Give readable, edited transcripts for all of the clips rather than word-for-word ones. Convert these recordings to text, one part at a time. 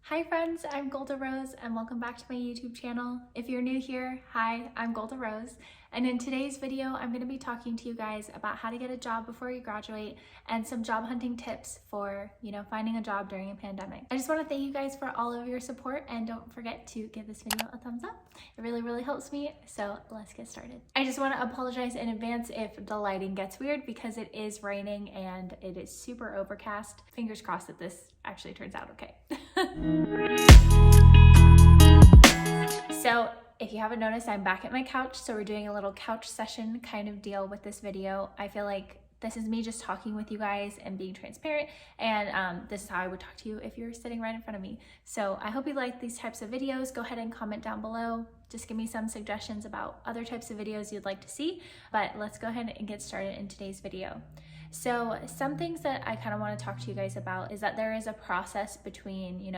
Hi friends, I'm Golda Rose and welcome back to my YouTube channel. If you're new here, hi, I'm Golda Rose, and in today's video I'm going to be talking to you guys about how to get a job before you graduate and some job hunting tips for, finding a job during a pandemic. I just want to thank you guys for all of your support and don't forget to give this video a thumbs up. It really helps me, so let's get started. I just want to apologize in advance if the lighting gets weird because it is raining and it is super overcast. Fingers crossed that this actually turns out okay. So if you haven't noticed, I'm back at my couch, so we're doing a little couch session kind of deal with this video. I feel like this is me just talking with you guys and being transparent, and this is how I would talk to you if you're sitting right in front of me. So I hope you like these types of videos. Go ahead and comment down below. Just give me some suggestions about other types of videos you'd like to see, but let's go ahead and get started in today's video. So some things that I kind of want to talk to you guys about is that there is a process between,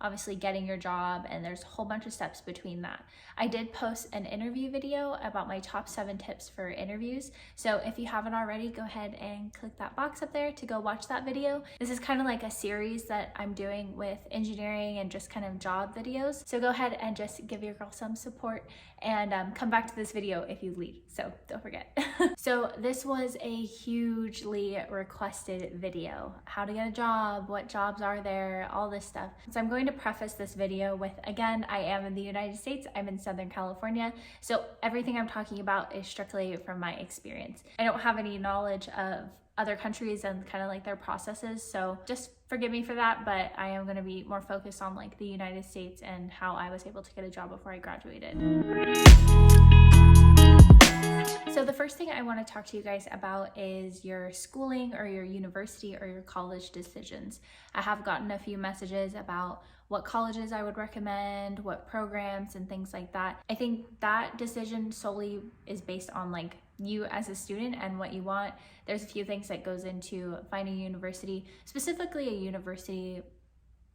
obviously getting your job, and there's a whole bunch of steps between that. I did post an interview video about my top 7 tips for interviews. So if you haven't already, go ahead and click that box up there to go watch that video. This is kind of like a series that I'm doing with engineering and just kind of job videos. So go ahead and just give your girl some support and come back to this video if you leave. So don't forget. So this was a hugely requested video. How to get a job, what jobs are there, all this stuff. So I'm going to preface this video with, again, I am in the United States. I'm in Southern California. So everything I'm talking about is strictly from my experience. I don't have any knowledge of other countries and kind of like their processes. So just forgive me for that, but I am going to be more focused on like the United States and how I was able to get a job before I graduated. So the first thing I want to talk to you guys about is your schooling or your university or your college decisions. I have gotten a few messages about what colleges I would recommend, what programs and things like that. I think that decision solely is based on like you as a student and what you want. There's a few things that goes into finding a university, specifically a university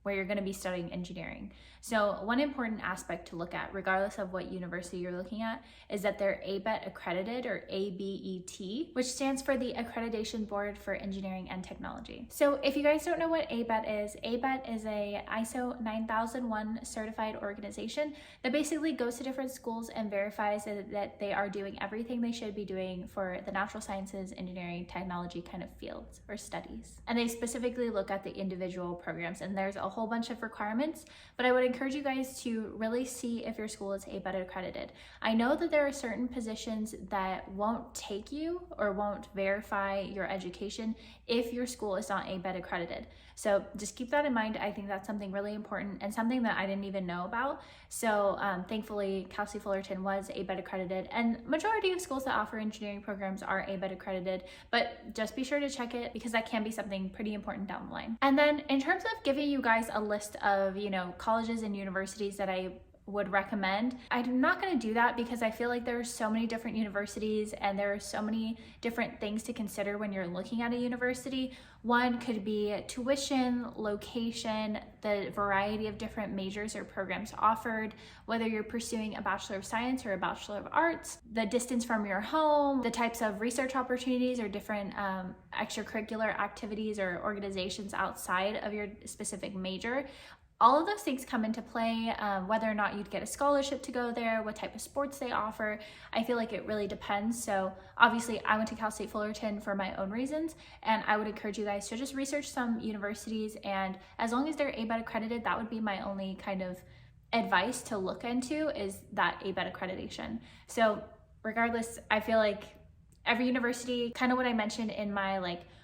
where you're going to be studying engineering. So one important aspect to look at, regardless of what university you're looking at, is that they're ABET accredited, or ABET, which stands for the Accreditation Board for Engineering and Technology. So if you guys don't know what ABET is a ISO 9001 certified organization that basically goes to different schools and verifies that they are doing everything they should be doing for the natural sciences, engineering, technology kind of fields or studies. And they specifically look at the individual programs, and there's a whole bunch of requirements, but I would encourage you guys to really see if your school is ABET accredited. I know that there are certain positions that won't take you or won't verify your education if your school is not ABET accredited. So just keep that in mind. I think that's something really important and something that I didn't even know about. So thankfully, Cal State Fullerton was ABET accredited, and majority of schools that offer engineering programs are ABET accredited, but just be sure to check it because that can be something pretty important down the line. And then in terms of giving you guys a list of, colleges and universities that I would recommend, I'm not going to do that because I feel like there are so many different universities and there are so many different things to consider when you're looking at a university. One could be tuition, location, the variety of different majors or programs offered, whether you're pursuing a Bachelor of Science or a Bachelor of Arts, the distance from your home, the types of research opportunities or different extracurricular activities or organizations outside of your specific major. All of those things come into play, whether or not you'd get a scholarship to go there, what type of sports they offer. I feel like it really depends. So obviously I went to Cal State Fullerton for my own reasons, and I would encourage you guys to just research some universities, and as long as they're ABET accredited, that would be my only kind of advice to look into, is that ABET accreditation. So regardless, I feel like every university, kind of what I mentioned in my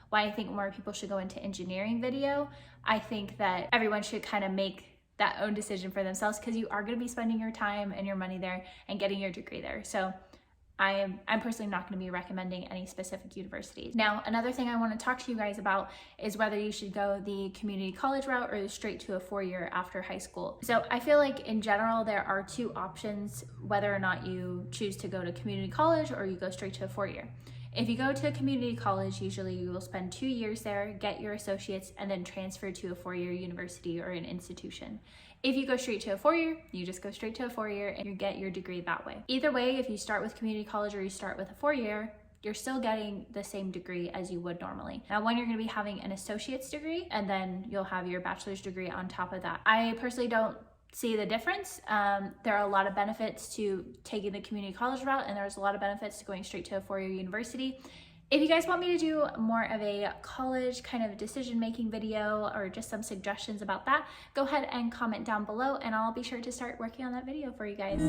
why I think more people should go into engineering video, I think that everyone should kind of make that own decision for themselves because you are going to be spending your time and your money there and getting your degree there. So I'm personally not going to be recommending any specific universities. Now, another thing I want to talk to you guys about is whether you should go the community college route or straight to a 4-year after high school. So I feel like in general, there are 2 options, whether or not you choose to go to community college or you go straight to a 4-year. If you go to a community college, usually you will spend 2 years there, get your associates, and then transfer to a 4-year university or an institution. If you go straight to a 4-year, you just go straight to a 4-year and you get your degree that way. Either way, if you start with community college or you start with a 4-year, you're still getting the same degree as you would normally. Now, when you're going to be having an associate's degree, and then you'll have your bachelor's degree on top of that. I personally don't see the difference. There are a lot of benefits to taking the community college route, and there's a lot of benefits to going straight to a four-year university. If you guys want me to do more of a college kind of decision-making video or just some suggestions about that, go ahead and comment down below, and I'll be sure to start working on that video for you guys.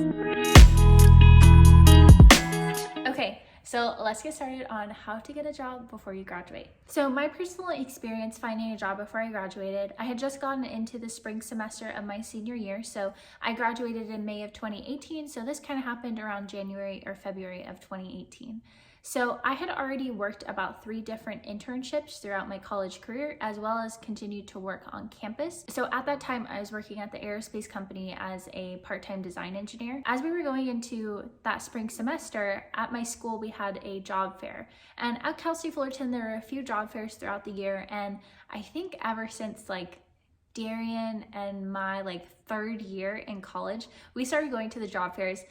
Okay, so let's get started on how to get a job before you graduate. So my personal experience finding a job before I graduated, I had just gotten into the spring semester of my senior year. So I graduated in May of 2018. So this kind of happened around January or February of 2018. So I had already worked about 3 different internships throughout my college career, as well as continued to work on campus. So at that time, I was working at the aerospace company as a part-time design engineer. As we were going into that spring semester, at my school, we had a job fair. And at Cal State Fullerton, there were a few job fairs throughout the year. And I think ever since Darian and my 3rd year in college, we started going to the job fairs.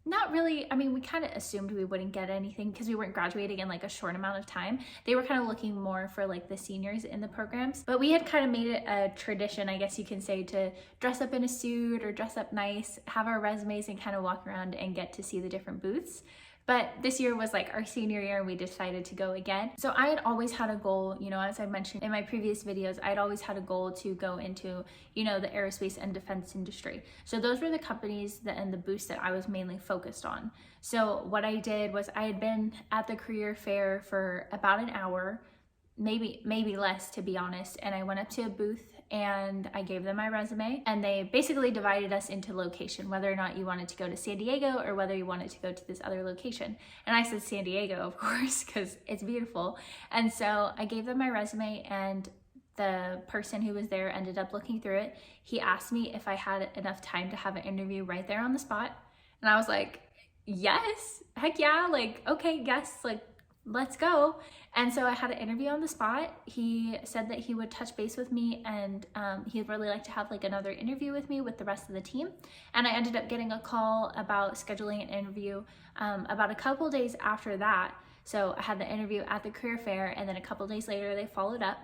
Not really, I mean, we kind of assumed we wouldn't get anything because we weren't graduating in a short amount of time. They were kind of looking more for the seniors in the programs, but we had kind of made it a tradition, I guess you can say, to dress up in a suit or dress up nice, have our resumes, and kind of walk around and get to see the different booths. But this year was our senior year, and we decided to go again. So I had always had a goal, as I mentioned in my previous videos, I had always had a goal to go into, the aerospace and defense industry. So those were the companies and the booths that I was mainly focused on. So what I did was I had been at the career fair for about an hour, maybe less, to be honest. And I went up to a booth and I gave them my resume, and they basically divided us into location, whether or not you wanted to go to San Diego or whether you wanted to go to this other location. And I said San Diego, of course, because it's beautiful. And so I gave them my resume, and the person who was there ended up looking through it. He asked me if I had enough time to have an interview right there on the spot. And I was like, yes, heck yeah, okay, yes, let's go. And so I had an interview on the spot. He said that he would touch base with me, and he'd really like to have another interview with me with the rest of the team. And I ended up getting a call about scheduling an interview about a couple days after that. So I had the interview at the career fair, and then a couple days later they followed up.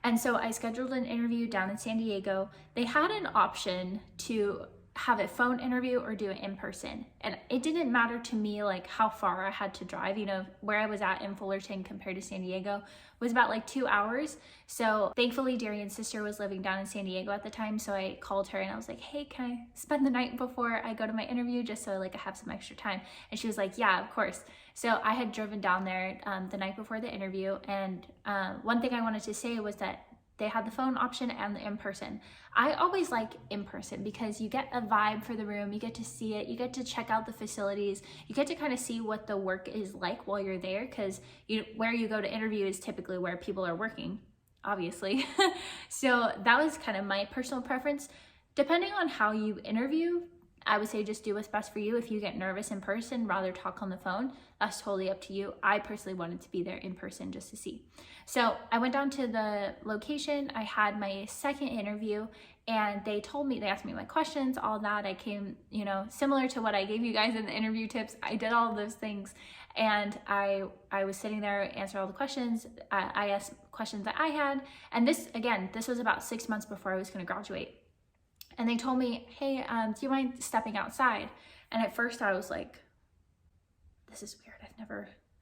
And so I scheduled an interview down in San Diego. They had an option to have a phone interview or do it in person. And it didn't matter to me how far I had to drive. Where I was at in Fullerton compared to San Diego was about 2 hours. So thankfully Darian's sister was living down in San Diego at the time. So I called her and I was like, hey, can I spend the night before I go to my interview just so I have some extra time? And she was like, yeah, of course. So I had driven down there the night before the interview. And one thing I wanted to say was that they had the phone option and the in-person. I always like in-person because you get a vibe for the room, you get to see it, you get to check out the facilities, you get to kind of see what the work is like while you're there, because where you go to interview is typically where people are working, obviously. So that was kind of my personal preference. Depending on how you interview, I would say just do what's best for you. If you get nervous in person, rather talk on the phone, that's totally up to you. I personally wanted to be there in person just to see. So I went down to the location. I had my second interview, and they asked me my questions, all that. I came, similar to what I gave you guys in the interview tips. I did all of those things, and I was sitting there, answered all the questions. I asked questions that I had. And this was about 6 months before I was going to graduate. And they told me, hey, do you mind stepping outside? And at first I was like, this is weird.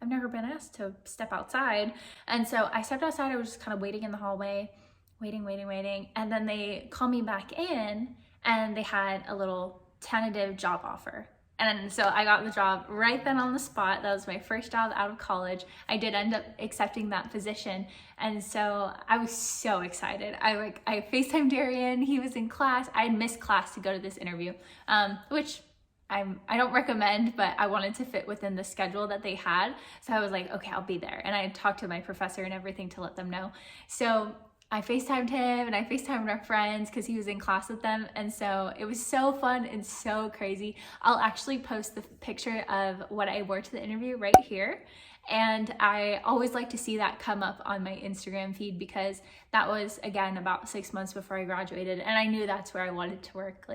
I've never been asked to step outside. And so I stepped outside. I was just kind of waiting in the hallway, waiting. And then they called me back in, and they had a little tentative job offer. And so I got the job right then on the spot. That was my first job out of college. I did end up accepting that position. And so I was so excited. I FaceTimed Darian, he was in class. I had missed class to go to this interview, which I don't recommend, but I wanted to fit within the schedule that they had. So I was like, okay, I'll be there. And I talked to my professor and everything to let them know. So I FaceTimed him, and I FaceTimed our friends because he was in class with them. And so it was so fun and so crazy. I'll actually post the picture of what I wore to the interview right here. And I always like to see that come up on my Instagram feed because that was, again, about 6 months before I graduated. And I knew that's where I wanted to work,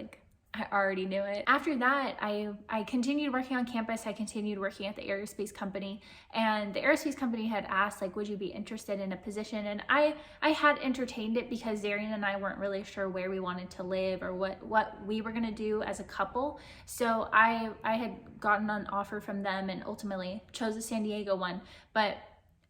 I already knew it. After that, I continued working on campus. I continued working at the aerospace company, and the aerospace company had asked, like, would you be interested in a position? And I had entertained it because Darian and I weren't really sure where we wanted to live or what we were gonna do as a couple. So I had gotten an offer from them and ultimately chose the San Diego one. But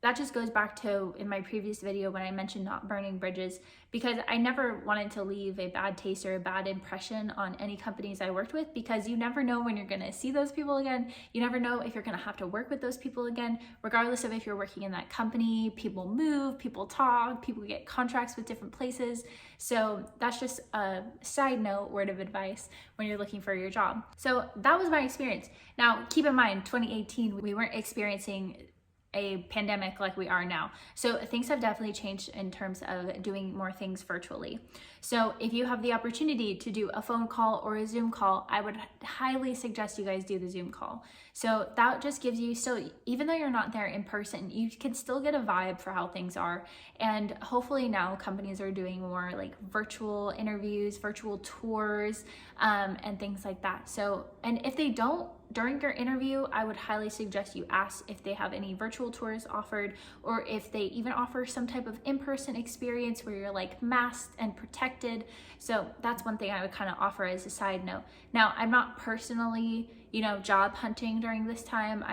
that just goes back to in my previous video when I mentioned not burning bridges, because I never wanted to leave a bad taste or a bad impression on any companies I worked with, because you never know when you're gonna see those people again. You never know if you're gonna have to work with those people again, regardless of if you're working in that company. People move, people talk, people get contracts with different places. So that's just a side note word of advice when you're looking for your job. So that was my experience. Now, keep in mind, 2018, we weren't experiencing a pandemic like we are now. So things have definitely changed in terms of doing more things virtually. So if you have the opportunity to do a phone call or a Zoom call, I would highly suggest you guys do the Zoom call. So that just gives you, still, even though you're not there in person, you can still get a vibe for how things are. And hopefully now companies are doing more like virtual interviews, virtual tours, and things like that. So, and if they don't, during your interview, I would highly suggest you ask if they have any virtual tours offered, or if they even offer some type of in-person experience where you're like masked and protected. So that's one thing I would kind of offer as a side note. Now, I'm not personally, job hunting during this time.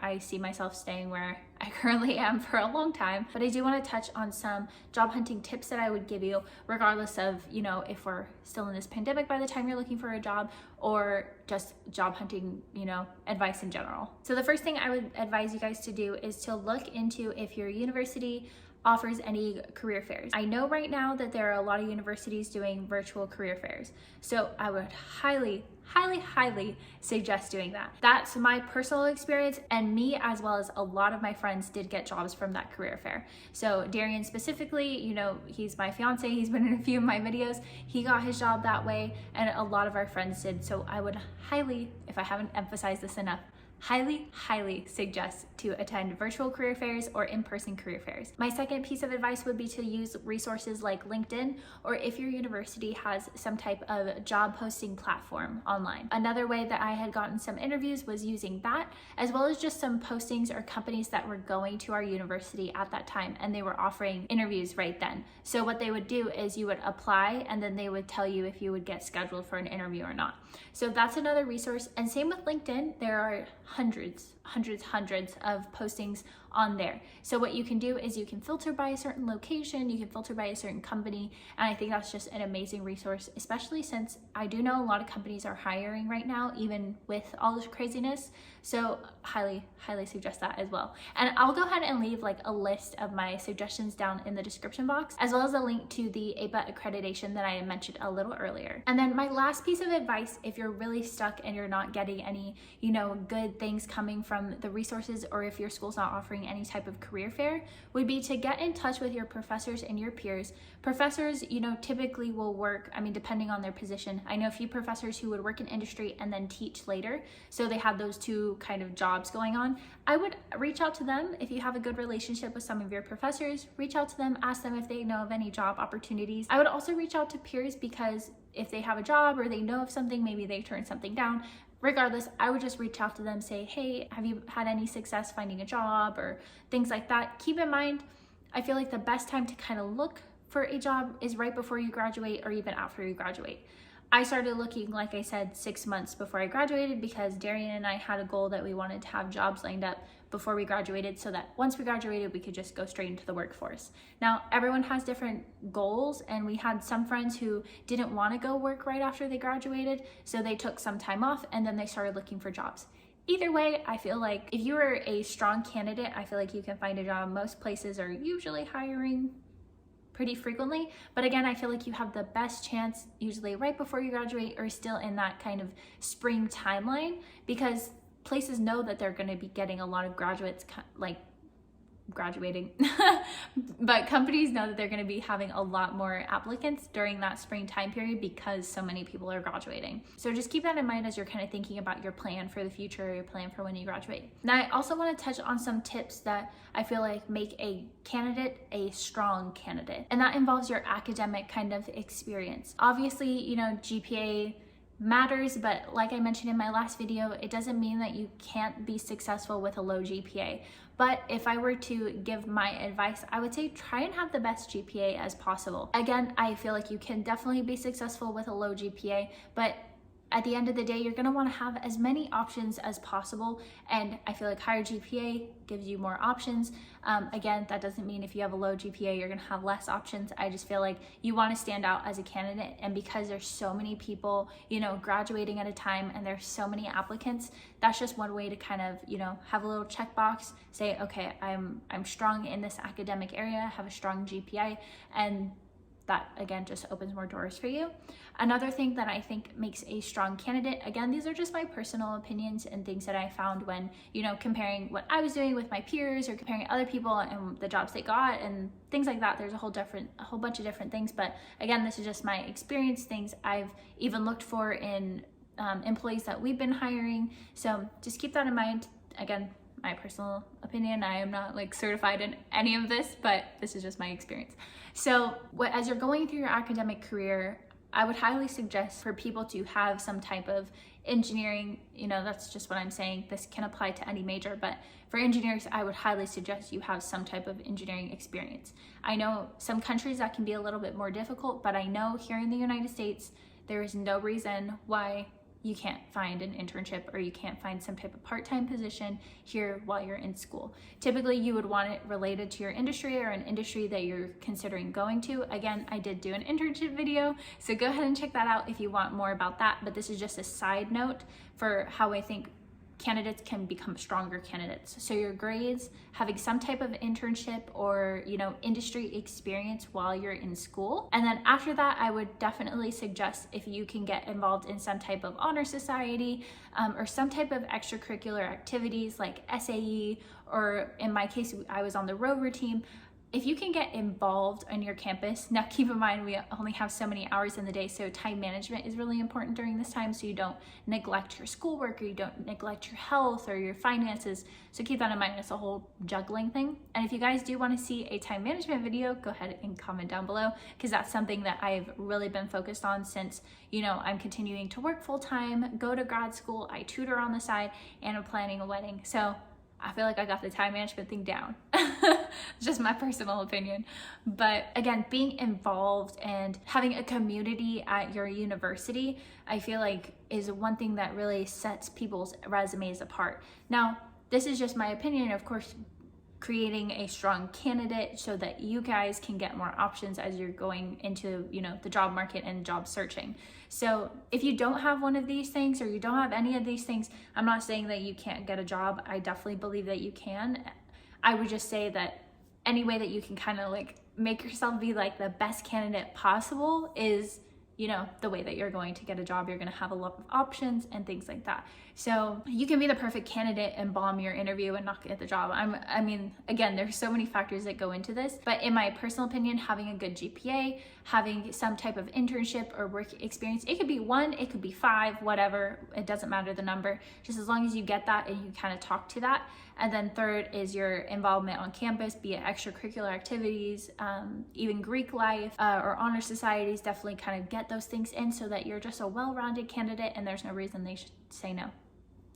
I see myself staying where I currently am for a long time, but I do want to touch on some job hunting tips that I would give you, regardless of, if we're still in this pandemic by the time you're looking for a job, or just job hunting, advice in general. So the first thing I would advise you guys to do is to look into if your university offers any career fairs. I know right now that there are a lot of universities doing virtual career fairs. So I would highly suggest doing that. That's my personal experience, and me as well as a lot of my friends did get jobs from that career fair. So Darian specifically, he's my fiance, he's been in a few of my videos, he got his job that way, and a lot of our friends did. So I would highly, if I haven't emphasized this enough, highly suggest to attend virtual career fairs or in-person career fairs. My second piece of advice would be to use resources like LinkedIn, or if your university has some type of job posting platform online. Another way that I had gotten some interviews was using that, as well as just some postings or companies that were going to our university at that time and they were offering interviews right then. So what they would do is you would apply and then they would tell you if you would get scheduled for an interview or not. So that's another resource. And same with LinkedIn, there are hundreds of postings on there. So what you can do is you can filter by a certain location, you can filter by a certain company, and I think that's just an amazing resource, especially since I do know a lot of companies are hiring right now, even with all this craziness. So highly suggest that as well. And I'll go ahead and leave like a list of my suggestions down in the description box, as well as a link to the ABET accreditation that I mentioned a little earlier. And then my last piece of advice, if you're really stuck and you're not getting any, good things coming from the resources, or if your school's not offering any type of career fair, would be to get in touch with your professors and your peers. Professors, typically will work, depending on their position. I know a few professors who would work in industry and then teach later, so they have those two kind of jobs going on. I would reach out to them. If you have a good relationship with some of your professors, reach out to them, ask them if they know of any job opportunities. I would also reach out to peers, because if they have a job or they know of something, maybe they turned something down. Regardless, I would just reach out to them, say, hey, have you had any success finding a job, or things like that. Keep in mind, I feel like the best time to kind of look for a job is right before you graduate, or even after you graduate. I started looking, like I said, 6 months before I graduated, because Darian and I had a goal that we wanted to have jobs lined up before we graduated, so that once we graduated, we could just go straight into the workforce. Now, everyone has different goals, and we had some friends who didn't want to go work right after they graduated, so they took some time off and then they started looking for jobs. Either way, I feel like if you are a strong candidate, I feel like you can find a job. Most places are usually hiring pretty frequently, but again, I feel like you have the best chance usually right before you graduate, or still in that kind of spring timeline, because places know that they're going to be getting a lot of graduates graduating but companies know that they're going to be having a lot more applicants during that spring time period, because so many people are graduating. So just keep that in mind as you're kind of thinking about your plan for the future, your plan for when you graduate. Now, I also want to touch on some tips that I feel like make a candidate a strong candidate, and that involves your academic kind of experience. Obviously, GPA matters, but like I mentioned in my last video, it doesn't mean that you can't be successful with a low GPA. But if I were to give my advice, I would say try and have the best GPA as possible. Again, I feel like you can definitely be successful with a low GPA, but at the end of the day, you're gonna wanna have as many options as possible. And I feel like higher GPA gives you more options. Again, that doesn't mean if you have a low GPA, you're gonna have less options. I just feel like you wanna stand out as a candidate. And because there's so many people, graduating at a time and there's so many applicants, that's just one way to kind of, have a little checkbox, say, okay, I'm strong in this academic area, have a strong GPA, and that again just opens more doors for you. Another thing that I think makes a strong candidate, again, these are just my personal opinions and things that I found when, comparing what I was doing with my peers or comparing other people and the jobs they got and things like that. There's a whole bunch of different things. But again, this is just my experience, things I've even looked for in employees that we've been hiring. So just keep that in mind. Again, my personal opinion, I am not certified in any of this, but this is just my experience. So as you're going through your academic career, I would highly suggest for people to have some type of engineering, that's just what I'm saying. This can apply to any major, but for engineers, I would highly suggest you have some type of engineering experience. I know some countries that can be a little bit more difficult, but I know here in the United States, there is no reason why you can't find an internship or you can't find some type of part-time position here while you're in school. Typically, you would want it related to your industry or an industry that you're considering going to. Again, I did do an internship video, so go ahead and check that out if you want more about that. But this is just a side note for how I think candidates can become stronger candidates. So your grades, having some type of internship or industry experience while you're in school. And then after that, I would definitely suggest if you can get involved in some type of honor society or some type of extracurricular activities like SAE, or in my case, I was on the rover team. If you can get involved on your campus, now keep in mind we only have so many hours in the day, so time management is really important during this time, so you don't neglect your schoolwork or you don't neglect your health or your finances. So keep that in mind. It's a whole juggling thing. And if you guys do want to see a time management video, go ahead and comment down below, because that's something that I've really been focused on since, I'm continuing to work full time, go to grad school, I tutor on the side, and I'm planning a wedding. So I feel like I got the time management thing down. Just my personal opinion. But again, being involved and having a community at your university, I feel like is one thing that really sets people's resumes apart. Now, this is just my opinion. Of course, creating a strong candidate so that you guys can get more options as you're going into, the job market and job searching. So if you don't have one of these things or you don't have any of these things, I'm not saying that you can't get a job. I definitely believe that you can. I would just say that any way that you can kind of make yourself be the best candidate possible is the way that you're going to get a job. You're going to have a lot of options and things like that. So you can be the perfect candidate and bomb your interview and not get the job. I mean, again, there's so many factors that go into this, but in my personal opinion, having a good GPA, having some type of internship or work experience, it could be 1, it could be 5, whatever, it doesn't matter the number, just as long as you get that and you kind of talk to that. And then third is your involvement on campus, be it extracurricular activities, even Greek life or honor societies. Definitely kind of get those things in so that you're just a well-rounded candidate and there's no reason they should say no.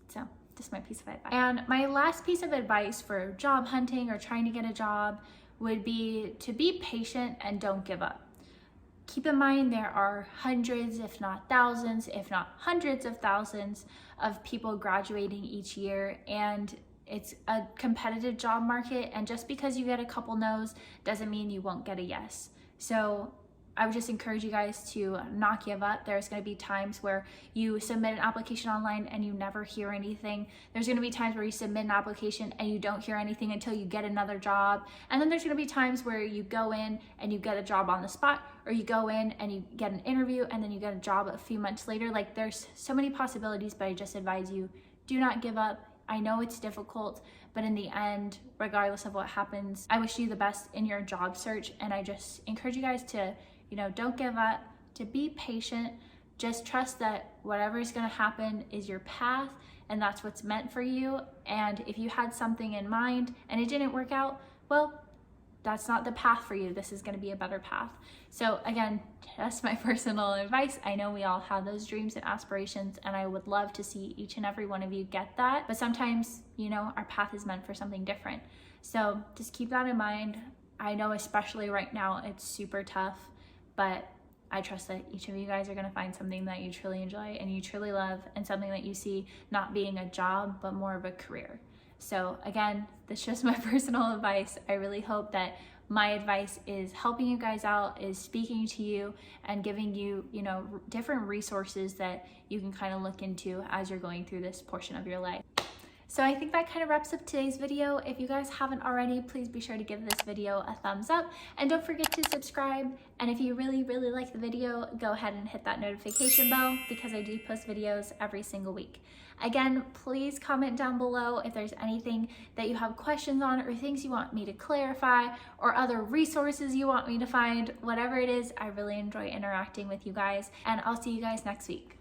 So just my piece of advice. And my last piece of advice for job hunting or trying to get a job would be to be patient and don't give up. Keep in mind there are hundreds, if not thousands, if not hundreds of thousands of people graduating each year, and it's a competitive job market, and just because you get a couple no's doesn't mean you won't get a yes. So I would just encourage you guys to not give up. There's going to be times where you submit an application online and you never hear anything. There's going to be times where you submit an application and you don't hear anything until you get another job. And then there's going to be times where you go in and you get a job on the spot, or you go in and you get an interview and then you get a job a few months later. There's so many possibilities, but I just advise you, do not give up. I know it's difficult, but in the end, regardless of what happens, I wish you the best in your job search. And I just encourage you guys to, don't give up, to be patient. Just trust that whatever is going to happen is your path and that's what's meant for you. And if you had something in mind and it didn't work out, well, that's not the path for you. This is going to be a better path. So again, that's my personal advice. I know we all have those dreams and aspirations, and I would love to see each and every one of you get that. But sometimes, you know, our path is meant for something different. So just keep that in mind. I know especially right now, it's super tough, but I trust that each of you guys are going to find something that you truly enjoy and you truly love, and something that you see not being a job, but more of a career. So again, this is just my personal advice. I really hope that my advice is helping you guys out, is speaking to you and giving you, you know, different resources that you can kind of look into as you're going through this portion of your life. So I think that kind of wraps up today's video. If you guys haven't already, please be sure to give this video a thumbs up, and don't forget to subscribe. And if you really like the video, go ahead and hit that notification bell, because I do post videos every single week. Again, please comment down below if there's anything that you have questions on, or things you want me to clarify, or other resources you want me to find. Whatever it is, I really enjoy interacting with you guys, and I'll see you guys next week.